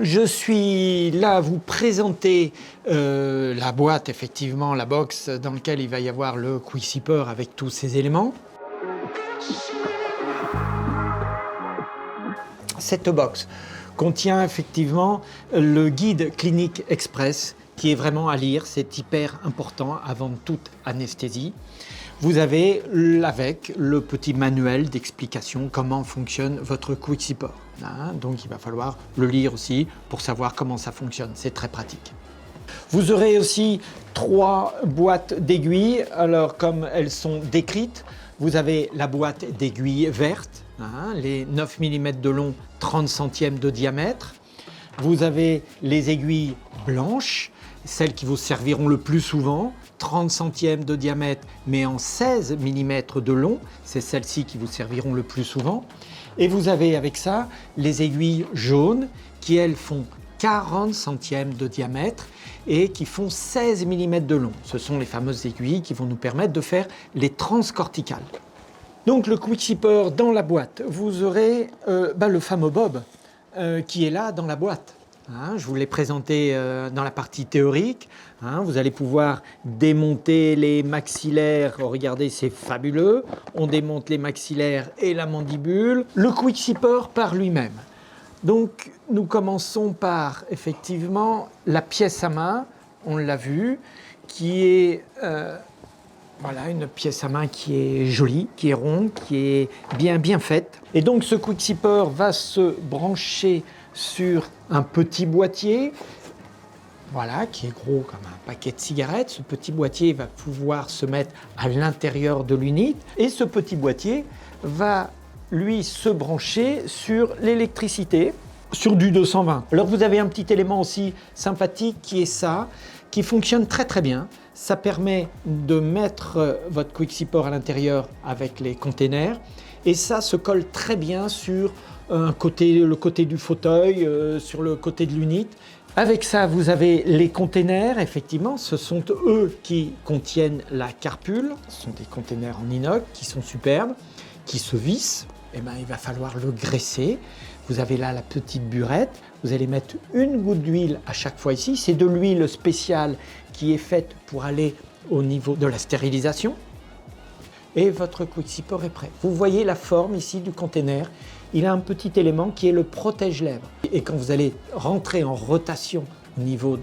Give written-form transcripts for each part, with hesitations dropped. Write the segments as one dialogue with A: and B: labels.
A: je suis là à vous présenter la boîte, effectivement, la box dans laquelle il va y avoir le QuickSipper avec tous ces éléments. Cette box contient effectivement le guide clinique express qui est vraiment à lire, c'est hyper important avant toute anesthésie. Vous avez avec le petit manuel d'explication comment fonctionne votre QuickSipper. Donc il va falloir le lire aussi pour savoir comment ça fonctionne, c'est très pratique. Vous aurez aussi 3 boîtes d'aiguilles, alors comme elles sont décrites, vous avez la boîte d'aiguilles verte, les 9 mm de long, 30 centièmes de diamètre. Vous avez les aiguilles blanches, celles qui vous serviront le plus souvent, 30 centièmes de diamètre mais en 16 mm de long, c'est celles-ci qui vous serviront le plus souvent. Et vous avez avec ça les aiguilles jaunes qui elles font 40 centièmes de diamètre et qui font 16 mm de long. Ce sont les fameuses aiguilles qui vont nous permettre de faire les transcorticales. Donc le QuickSipper dans la boîte, vous aurez le fameux bob qui est là dans la boîte. Je vous l'ai présenté dans la partie théorique. Vous allez pouvoir démonter les maxillaires. Oh, regardez, c'est fabuleux. On démonte les maxillaires et la mandibule. Le QuickSipper par lui-même. Donc, nous commençons par, effectivement, la pièce à main, on l'a vu, qui est voilà, une pièce à main qui est jolie, qui est ronde, qui est bien faite. Et donc, ce QuickSipper va se brancher sur un petit boîtier, voilà, qui est gros comme un paquet de cigarettes. Ce petit boîtier va pouvoir se mettre à l'intérieur de l'unité et ce petit boîtier va lui se brancher sur l'électricité, sur du 220. Alors vous avez un petit élément aussi sympathique qui est ça, qui fonctionne très bien. Ça permet de mettre votre QuickSipper à l'intérieur avec les containers et ça se colle très bien sur le côté du fauteuil, sur le côté de l'unité. Avec ça, vous avez les containers, effectivement, ce sont eux qui contiennent la carpule. Ce sont des containers en inox qui sont superbes, qui se vissent. Il va falloir le graisser. Vous avez là la petite burette. Vous allez mettre une goutte d'huile à chaque fois ici. C'est de l'huile spéciale qui est faite pour aller au niveau de la stérilisation. Et votre QuickSipper est prêt. Vous voyez la forme ici du container. Il a un petit élément qui est le protège-lèvres. Et quand vous allez rentrer en rotation au niveau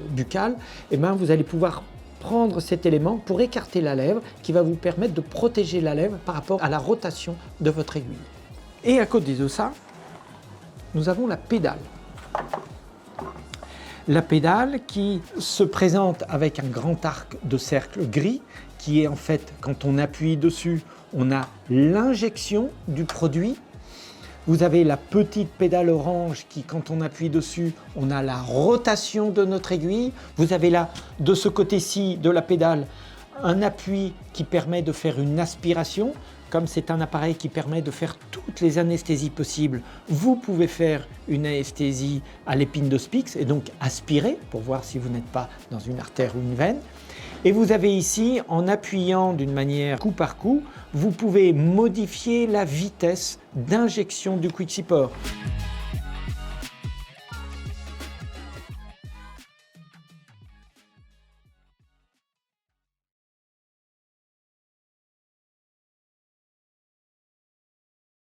A: buccal, vous allez pouvoir prendre cet élément pour écarter la lèvre qui va vous permettre de protéger la lèvre par rapport à la rotation de votre aiguille. Et à côté de ça, nous avons la pédale. La pédale qui se présente avec un grand arc de cercle gris qui est en fait, quand on appuie dessus, on a l'injection du produit. Vous avez la petite pédale orange qui, quand on appuie dessus, on a la rotation de notre aiguille. Vous avez là, de ce côté-ci de la pédale, un appui qui permet de faire une aspiration. Comme c'est un appareil qui permet de faire toutes les anesthésies possibles, vous pouvez faire une anesthésie à l'épine de Spix et donc aspirer pour voir si vous n'êtes pas dans une artère ou une veine. Et vous avez ici, en appuyant d'une manière coup par coup, vous pouvez modifier la vitesse d'injection du QuickSipper.